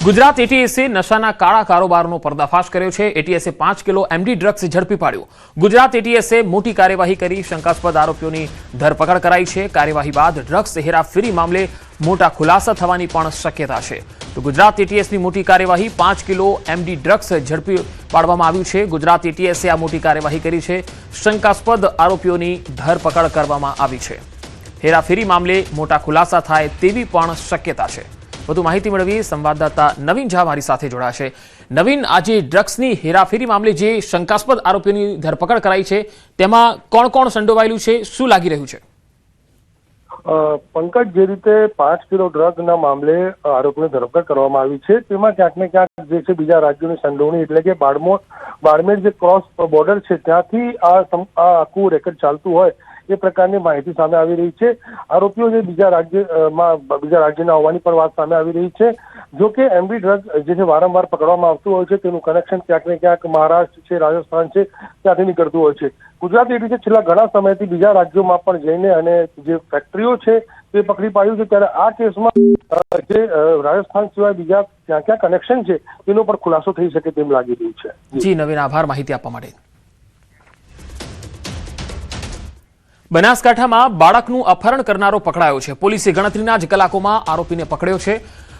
ગુજરાત એટીએસે નશાના કાળા કારોબારનો પર્દાફાશ કર્યો છે। એટીએસે 5 કિલો એમડી ડ્રગ્સ ઝડપી પાડ્યો। ગુજરાત એટીએસે મોટી કાર્યવાહી કરી શંકાસ્પદ આરોપીઓની ધરપકડ કરાઈ છે। કાર્યવાહી બાદ ડ્રગ્સ હેરાફેરી મામલે મોટા ખુલાસા થવાની પણ શક્યતા છે। તો ગુજરાત એટીએસની મોટી કાર્યવાહી 5 કિલો એમડી ડ્રગ્સ ઝડપી પાડવામાં આવ્યું છે। ગુજરાત એટીએસે આ મોટી કાર્યવાહી કરી છે। શંકાસ્પદ આરોપીઓની ધરપકડ કરવામાં આવી છે। હેરાફેરી મામલે મોટા ખુલાસા થાય તેવી પણ શક્યતા છે। વધુ માહિતી મેળવી સંવાદદાતા નવીન ઝા મારી સાથે જોડાશે। નવીન, આજે ડ્રગ્સની હેરાફેરી મામલે જે શંકાસ્પદ આરોપીઓની ધરપકડ કરાઈ છે તેમાં કોણ કોણ સંડોવાયેલું છે, શું લાગી રહ્યું છે? પંકજ, જે રીતે 5 કિલો ડ્રગના મામલે આરોપીની ધરપકડ કરવામાં આવી છે તેમાં ક્યાંક ને ક્યાંક જે છે બીજા રાજ્યોની સંડોવણી, એટલે કે બાડમેર જે ક્રોસ બોર્ડર છે ત્યાંથી આ આખું રેકેટ ચાલતું હોય એ પ્રકારની માહિતી સામે આવી રહી છે। આરોપીઓ જે બીજા રાજ્યના હોવાની પણ વાત સામે આવી રહી છે। જો કે એમડી ડ્રગ જે છે વારંવાર પકડવામાં આવતું હોય છે તેનું કનેક્શન ક્યાંક ને ક્યાંક મહારાષ્ટ્ર છે, રાજસ્થાન છે ત્યાંથી નીકળતું હોય છે। ગુજરાત એટીએસે છેલ્લા ઘણા સમયથી બીજા રાજ્યોમાં પણ જઈને અને જે ફેક્ટરીઓ છે તે પકડી પાડ્યું છે, ત્યારે આ કેસમાં જે રાજસ્થાન સિવાય બીજા ક્યાં ક્યાં કનેક્શન છે તેનો પણ ખુલાસો થઈ શકે તેમ લાગી રહ્યું છે। જી નવીન, આભાર માહિતી આપવા માટે। બનાસકાંઠામાં બાળકનું અપહરણ કરનારો પકડાયો છે। પોલીસે ગણતરીના જ કલાકોમાં આરોપીને પકડ્યો છે।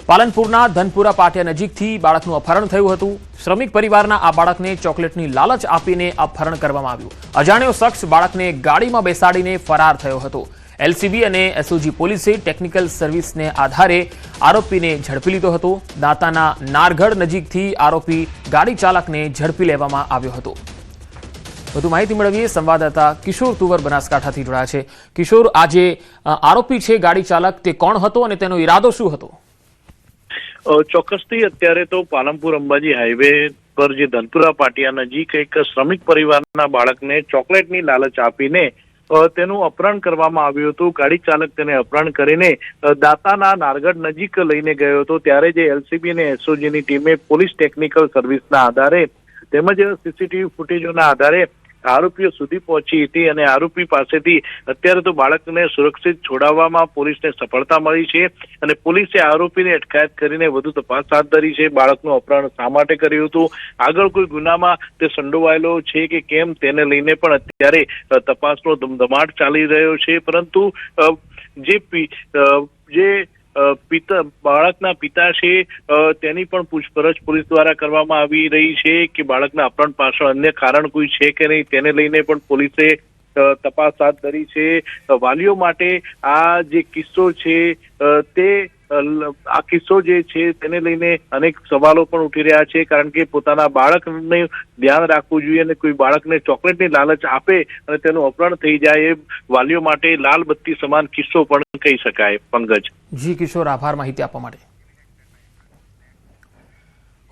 પાલનપુરના ધનપુરા પાટિયા નજીકથી બાળકનું અપહરણ થયું હતું। શ્રમિક પરિવારના આ બાળકને ચોકલેટની લાલચ આપીને અપહરણ કરવામાં આવ્યું। અજાણ્યો શખ્સ બાળકને ગાડીમાં બેસાડીને ફરાર થયો હતો। એલસીબી અને એસઓજી પોલીસે ટેકનિકલ સર્વિસને આધારે આરોપીને ઝડપી લીધો હતો। દાંતાના નારગઢ નજીકથી આરોપી ગાડી ચાલકને ઝડપી લેવામાં આવ્યો હતો। વધુ માહિતી મેળવીએ સંવાદદાતા કિશોર તુવર બનાસકાંઠાથી જોડાયા છે। કિશોર, આ જે આરોપી છે ગાડી ચાલક, તે કોણ હતો અને તેનો ઈરાદો શું હતો? ચોક્કસથી અત્યારે તો પાલનપુર અંબાજી હાઈવે પર જે ધનપુરા પાટિયા નજીક એક શ્રમિક પરિવારના બાળકને ચોકલેટની લાલચ આપીને તેનું અપહરણ કરવામાં આવ્યું હતું। ગાડી ચાલક તેને અપહરણ કરીને દાંતાના નારગઢ નજીક લઈને ગયો હતો। ત્યારે જે એલસીબી અને એસઓજીની ટીમે પોલીસ ટેકનિકલ સર્વિસના આધારે તેમજ સીસીટીવી ફૂટેજોના આધારે આરોપીઓ સુધી પહોંચી હતી અને આરોપી પાસેથી અત્યારે તો બાળકને સુરક્ષિત છોડાવવામાં પોલીસને સફળતા મળી છે અને પોલીસે આરોપીની અટકાયત કરીને વધુ તપાસ હાથ ધરી છે। બાળકનું અપહરણ શા માટે કર્યું હતું, આગળ કોઈ ગુનામાં તે સંડોવાયેલો છે કે કેમ, તેને લઈને પણ અત્યારે તપાસનો ધમધમાટ ચાલી રહ્યો છે। પરંતુ બાળકના પિતા છે તેની પણ પૂછપરછ પોલીસ દ્વારા કરવામાં આવી રહી છે કે બાળકના અપહરણ પાછળ અન્ય કારણ કોઈ છે કે નહીં, તેને લઈને પણ પોલીસે તપાસ હાથ ધરી છે। વાલીઓ માટે આ જે કિસ્સો છે આ કિસ્સો જે છે તેને લઈને અનેક સવાલો પણ ઉઠી રહ્યા છે, કારણ કે પોતાના બાળકને ધ્યાન રાખવું જોઈએ અને કોઈ બાળકને ચોકલેટની લાલચ આપે અને તેનું અપહરણ થઈ જાય એ વાલીઓ માટે લાલ બત્તી સમાન કિસ્સો પણ કહી શકાય। પંકજ। જી કિશોર, આભાર માહિતી આપવા માટે।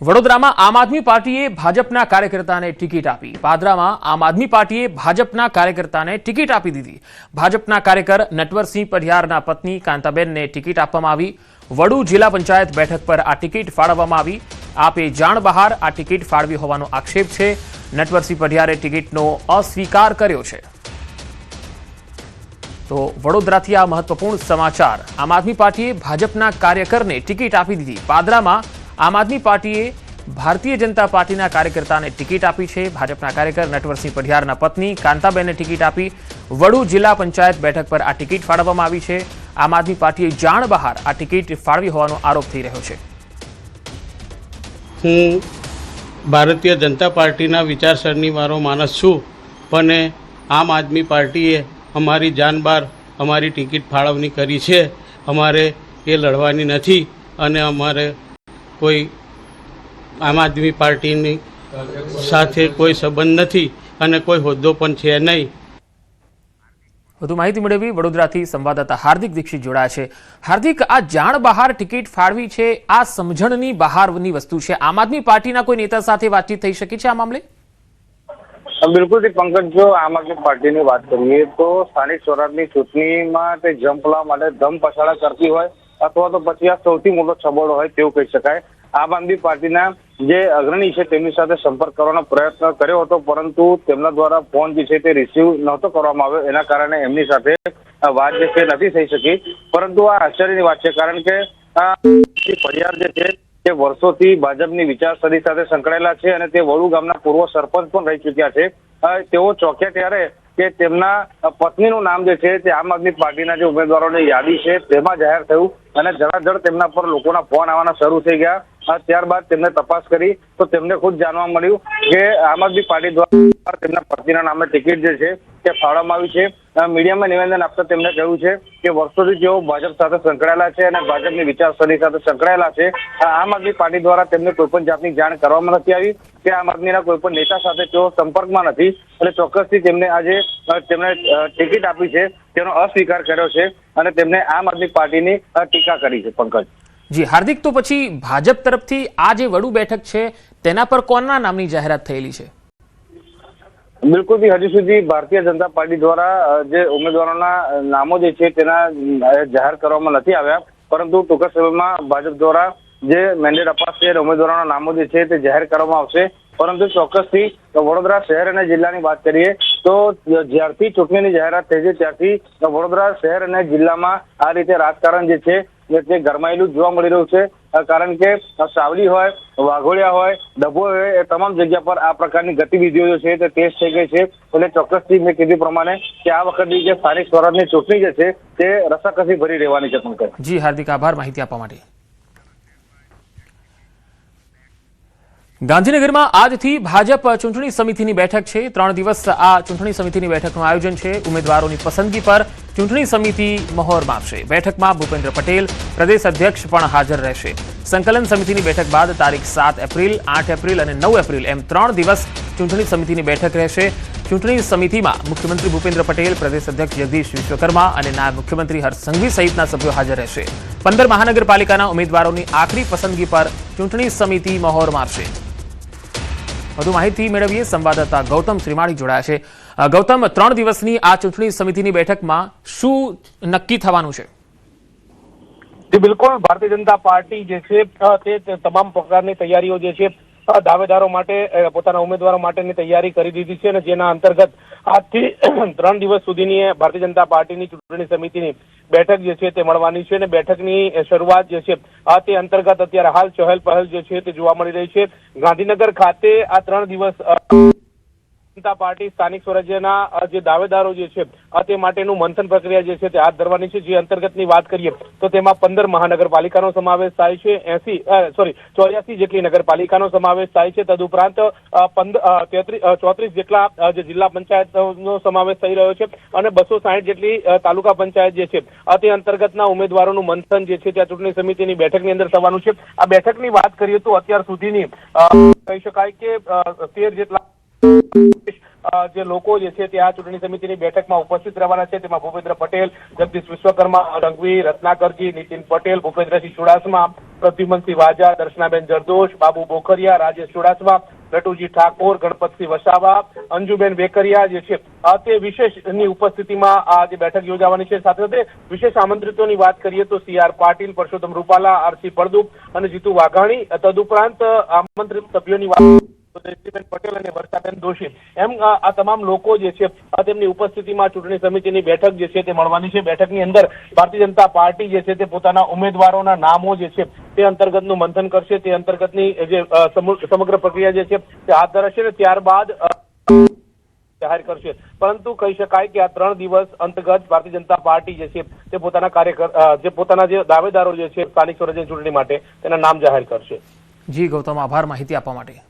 વડોદરામાં આમ આદમી પાર્ટીએ ભાજપના કાર્યકર્તાને ટિકિટ આપી। પાદરામાં આમ આદમી પાર્ટીએ ભાજપના કાર્યકર્તાને ટિકિટ આપી દીધી। ભાજપના કાર્યકર નટવરસિંહ પઢિયારના પત્ની કાંતાબેનને ટિકિટ આપવામાં આવી। વડુ જિલ્લા પંચાયત બેઠક પર આ ટિકિટ ફાળવવામાં આવી। આપે જાણ બહાર આ ટિકિટ ફાળવી હોવાનો આક્ષેપ છે। નટવરસિંહ પઢિયારે ટિકિટનો અસ્વીકાર કર્યો છે। તો વડોદરાથી આ મહત્વપૂર્ણ સમાચાર। આમ આદમી પાર્ટીએ ભાજપના કાર્યકરને ટિકિટ આપી દીધી। પાદરામાં આમ આદમી પાર્ટીએ ભારતીય જનતા પાર્ટીના કાર્યકર્તાને ટિકિટ આપી છે। ભાજપના કાર્યકર નટવરસિંહ પઢિયારના પત્ની કાંતાબેનને ટિકિટ આપી। વડુ જિલ્લા પંચાયત બેઠક પર આ ટિકિટ ફાળવવામાં આવી છે। આમ આદમી પાર્ટીએ જાણ બહાર આ ટિકિટ ફાળવી હોવાનો આરોપ થઈ રહ્યો છે। હું ભારતીય જનતા પાર્ટીના વિચારસરણી વાળો માણસ છું, પણ આમ આદમી પાર્ટીએ અમારી જાન બહાર અમારી ટિકિટ ફાળવણી કરી છે। અમારે એ લડવાની નથી અને અમારે કોઈ આમ આદમી પાર્ટીની સાથે કોઈ સંબંધ નથી અને કોઈ હોદ્દો પણ છે નહીં। વધુ માહિતી મેળવી વડોદરાથી સંવાદદાતા હાર્દિક દીક્ષિત જોડાયા છે। હાર્દિક, આ જાણ બહાર ટિકિટ ફાળવી છે, આ સમજણની બહારની વસ્તુ છે। આમ આદમી પાર્ટીના કોઈ નેતા સાથે વાતચીત થઈ શકે છે આ મામલે? બિલકુલ પંકજ, જો આમ આદમી પાર્ટીની વાત કરીએ તો સ્થાનિક સ્વરાજની ચૂંટણીમાં તે જંપ લાવવા માટે ધમ પછાડા કરતી હોય અથવા તો પછી આ સૌથી મોટો છબોડો હોય તેવું કહી શકાય। આમ આદમી પાર્ટીના જે અગ્રણી છે તેમની સાથે સંપર્ક કરવાનો પ્રયત્ન કર્યો હતો, પરંતુ તેમના દ્વારા ફોન જે છે તે રિસીવ નહોતો કરવામાં આવ્યો। એના કારણે એમની સાથે વાત જે છે નથી થઈ શકી। પરંતુ આ આશ્ચર્યની વાત છે, કારણ કે ફરિયાદ જે છે તે વર્ષોથી ભાજપની વિચારસરણી સાથે સંકળાયેલા છે અને તે વડુ ગામના પૂર્વ સરપંચ પણ રહી ચૂક્યા છે. તેઓ ચોંક્યા ત્યારે કે તેમના પત્નીનું નામ જે છે તે આમ આદમી પાર્ટીના જે ઉમેદવારોની યાદી છે તેમાં જાહેર થયું અને જળાજળ તેમના પર લોકોના ફોન આવવાના શરૂ થઈ ગયા. ત્યારબાદ તેમને તપાસ કરી તો તેમને ખુદ જાણવા મળ્યું કે આમ આદમી પાર્ટી દ્વારા તેમના પત્નીના નામે ટિકિટ જે છે તે ફાળવવામાં આવી છે. મીડિયામાં નિવેદન આપતા તેમણે કહ્યું છે કે વર્ષોથી તેઓ ભાજપ સાથે સંકળાયેલા છે અને ભાજપની વિચારસરણી સાથે સંકળાયેલા છે. આમ આદમી પાર્ટી દ્વારા તેમને કોઈ પણ જાતની જાણ કરવામાં નથી આવી કે આમ આદમીના કોઈ પણ નેતા સાથે તેઓ સંપર્કમાં નથી અને ચોક્કસથી તેમને આજે તેમને ટિકિટ આપી છે તેનો અસ્વીકાર કર્યો છે અને તેમને આમ આદમી પાર્ટીની ટીકા કરી છે. પંકજ. જી હાર્દિક, તો પછી ભાજપ તરફથી આ જે વડુ બેઠક છે તેના પર કોના નામની જાહેરાત થયેલી છે? બિલકુલ, હજી સુધી ભારતીય જનતા પાર્ટી દ્વારા જે ઉમેદવારોના નામો જે છે તેના જાહેર કરવામાં નથી આવ્યા, પરંતુ ટૂંક સમયમાં ભાજપ દ્વારા જે મેન્ડેટ અપાશે ઉમેદવારોના નામો જે છે તે જાહેર કરવામાં આવશે. પરંતુ ચોક્કસથી વડોદરા શહેર અને જિલ્લાની વાત કરીએ તો જ્યારથી ચૂંટણીની જાહેરાત થઈ છે ત્યારથી વડોદરા શહેર અને જિલ્લામાં આ રીતે રાજકારણ જે છે તે ગરમાયેલું જોવા મળી રહ્યું છે. કારણ કે સાવલી હોય, વાઘોડિયા હોય, ડભોઈ હોય, એ તમામ જગ્યા પર આ પ્રકારની ગતિવિધિઓ જે છે તે તેજ થઈ ગઈ છે. એટલે ચોક્કસથી મેં કીધું પ્રમાણે કે આ વખતની જે સ્થાનિક સ્વરાજની ચૂંટણી જે છે તે રસાકસી ભરી રહેવાની છે. પંકજ. જી હાર્દિક, આભાર માહિતી આપવા માટે. ગાંધીનગરમાં આજથી ભાજપ ચૂંટણી સમિતિની બેઠક છે. 3 દિવસ આ ચૂંટણી સમિતિની બેઠકનું આયોજન છે. ઉમેદવારોની પસંદગી પર ચૂંટણી સમિતિ મહોર મારશે. બેઠકમાં ભૂપેન્દ્ર પટેલ પ્રદેશ અધ્યક્ષ પણ હાજર રહેશે. સંકલન સમિતિની બેઠક બાદ તારીખ 7 એપ્રિલ, 8 એપ્રિલ અને 9 એપ્રિલ એમ 3 દિવસ ચૂંટણી સમિતિની બેઠક રહેશે. ચૂંટણી સમિતિમાં મુખ્યમંત્રી ભૂપેન્દ્ર પટેલ, પ્રદેશ અધ્યક્ષ જગદીશ વિશ્વકર્મા અને નાયબ મુખ્યમંત્રી હર્ષ સંઘવી સહિતના સભ્યો હાજર રહેશે. 15 મહાનગરપાલિકાના ઉમેદવારોની આખરી પસંદગી પર ચૂંટણી સમિતિ મહોર મારશે. વધુ માહિતી મેળવીએ, સંવાદદાતા ગૌતમ શ્રીમાળી જોડાયા છે. ગૌતમ, 3 દિવસની આ ચૂંટણી સમિતિની બેઠકમાં શું નક્કી થવાનું છે? બિલકુલ, ભારતીય જનતા પાર્ટી જે છે તે તમામ પ્રકારની તૈયારીઓ જે છે દાવેદારો માટે, પોતાના ઉમેદવારો માટેની તૈયારી કરી દીધી છે અને જેના અંતર્ગત આજથી 3 દિવસ સુધીની ભારતીય જનતા પાર્ટીની ચૂંટણી સમિતિની બેઠક જે છે તે મળવાની છે અને બેઠકની શરૂઆત જે છે તે અંતર્ગત અત્યારે હાલ ચહલ પહલ જે છે તે જોવા મળી રહી છે. ગાંધીનગર ખાતે આ 3 દિવસ જનતા પાર્ટી સ્થાનિક સ્વરાજ્યના જે દાવેદારો જે છે તે માટેનું મંથન પ્રક્રિયા જે છે તે હાથ ધરવાની છે. જે અંતર્ગતની વાત કરીએ તો તેમાં 15 મહાનગરપાલિકાનો સમાવેશ થાય છે, 84 જેટલી નગરપાલિકાનો સમાવેશ થાય છે. તદુપરાંત 34 જેટલા જે જિલ્લા પંચાયતનો સમાવેશ થઈ રહ્યો છે અને 260 જેટલી તાલુકા પંચાયત જે છે તે અંતર્ગતના ઉમેદવારોનું મંથન જે છે ત્યાં ચૂંટણી સમિતિની બેઠકની અંદર થવાનું છે. આ બેઠકની વાત કરીએ તો અત્યાર સુધીની કહી શકાય કે 13 જેટલા જે લોકો જે છે તે આ ચૂંટણી સમિતિની બેઠકમાં ઉપસ્થિત રહેવાના છે. તેમાં ભૂપેન્દ્ર પટેલ, જગદીશ વિશ્વકર્મા, રંગવી, રત્નાકરજી, નીતિન પટેલ, ભૂપેન્દ્રસિંહ ચુડાસમા, પ્રદ્યુમનસિંહ વાજા, દર્શનાબેન જરદોશ, બાબુ બોખરિયા, રાજેશ ચુડાસમા, રટુજી ઠાકોર, ગણપતસિંહ વસાવા, અંજુબેન વેકરિયા જે છે તે વિશેષની ઉપસ્થિતિમાં આ જે બેઠક યોજાવાની છે. સાથે સાથે વિશેષ આમંત્રિતોની વાત કરીએ તો CR પાટીલ, પરસોત્તમ રૂપાલા, RC પડદુપ અને જીતુ વાઘાણી. તદુપરાંત આમંત્રિત સભ્યોની વાત પટેલ અને વર્ષાબેન દોશી એમ આ તમામ લોકો જે છે તેમની ઉપસ્થિતિમાં ચૂંટણી સમિતિની બેઠક જે છે તે મળવાની છે. બેઠકની અંદર ભારતીય જનતા પાર્ટી જે છે તે પોતાના ઉમેદવારોના નામો જે છે તે અંતર્ગતનું મંથન કરશે. તે અંતર્ગતની જે સમગ્ર પ્રક્રિયા જે છે તે હાથ ધરશે અને ત્યારબાદ જાહેર કરશે. પરંતુ કહી શકાય કે આ 3 દિવસ અંતર્ગત ભારતીય જનતા પાર્ટી જે છે તે પોતાના જે દાવેદારો જે છે સ્થાનિક સ્વરાજ્ય ચૂંટણી માટે તેના નામ જાહેર કરશે. જી ગૌતમ, આભાર માહિતી આપવા માટે.